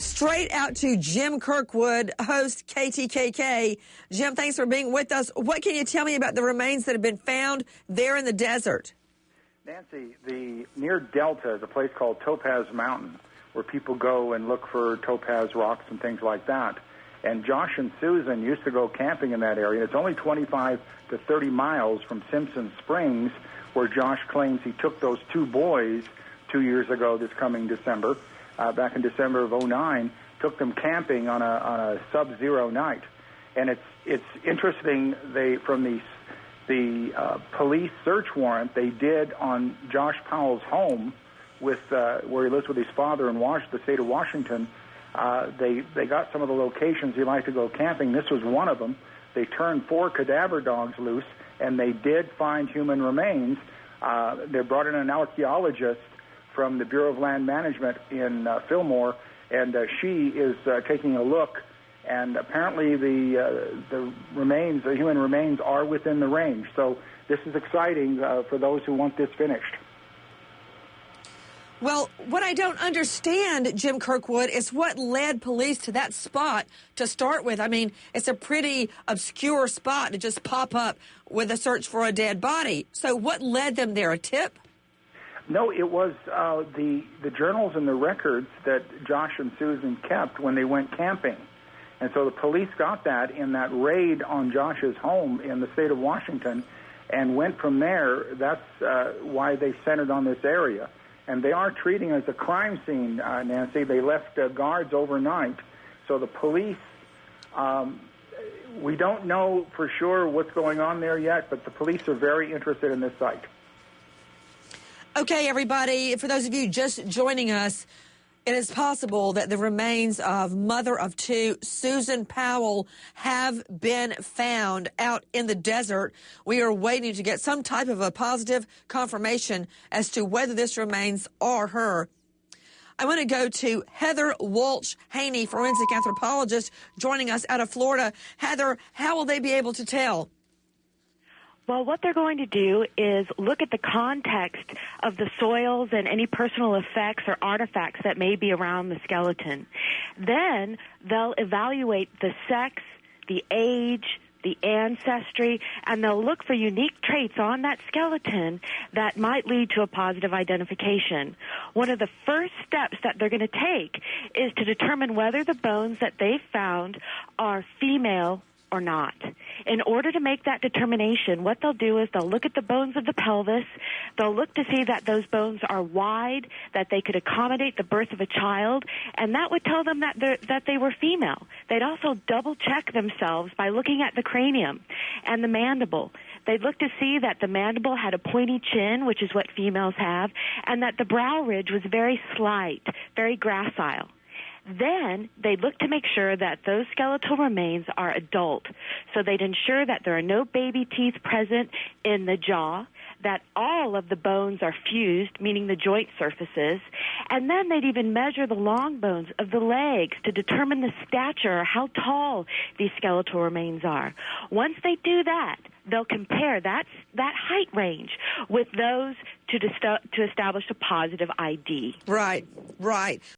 straight out to Jim Kirkwood, host KTKK. Jim, thanks for being with us. What can you tell me about the remains that have been found there in the desert? Nancy, near Delta is a place called Topaz Mountain, where people go and look for topaz rocks and things like that. And Josh and Susan used to go camping in that area. It's only 25 to 30 miles from Simpson Springs, where Josh claims he took those two boys 2 years ago this coming December, back in December of '09, took them camping on a sub-zero night. And it's interesting, from the police search warrant they did on Josh Powell's home where he lives with his father in the state of Washington. They got some of the locations he liked to go camping. This was one of them. They turned 4 cadaver dogs loose, and they did find human remains. They brought in an archaeologist from the Bureau of Land Management in Fillmore, and she is taking a look. And apparently the human remains are within the range. So this is exciting for those who want this finished. Well, what I don't understand, Jim Kirkwood, is what led police to that spot to start with. I mean, it's a pretty obscure spot to just pop up with a search for a dead body. So what led them there? A tip? No, it was the journals and the records that Josh and Susan kept when they went camping. And so the police got that in that raid on Josh's home in the state of Washington and went from there. That's why they centered on this area. And they are treating it as a crime scene, Nancy. They left guards overnight. So the police, we don't know for sure what's going on there yet, but the police are very interested in this site. Okay, everybody, for those of you just joining us, it is possible that the remains of mother of 2, Susan Powell, have been found out in the desert. We are waiting to get some type of a positive confirmation as to whether this remains are her. I want to go to Heather Walsh-Haney, forensic anthropologist, joining us out of Florida. Heather, how will they be able to tell? Well, what they're going to do is look at the context of the soils and any personal effects or artifacts that may be around the skeleton. Then they'll evaluate the sex, the age, the ancestry, and they'll look for unique traits on that skeleton that might lead to a positive identification. One of the first steps that they're going to take is to determine whether the bones that they've found are female or not. In order to make that determination, what they'll do is they'll look at the bones of the pelvis. They'll look to see that those bones are wide, that they could accommodate the birth of a child, and that would tell them that they were female. They'd also double-check themselves by looking at the cranium and the mandible. They'd look to see that the mandible had a pointy chin, which is what females have, and that the brow ridge was very slight, very gracile. Then they'd look to make sure that those skeletal remains are adult. So they'd ensure that there are no baby teeth present in the jaw, that all of the bones are fused, meaning the joint surfaces, and then they'd even measure the long bones of the legs to determine the stature, how tall these skeletal remains are. Once they do that, they'll compare that height range with those to establish a positive ID. Right, right.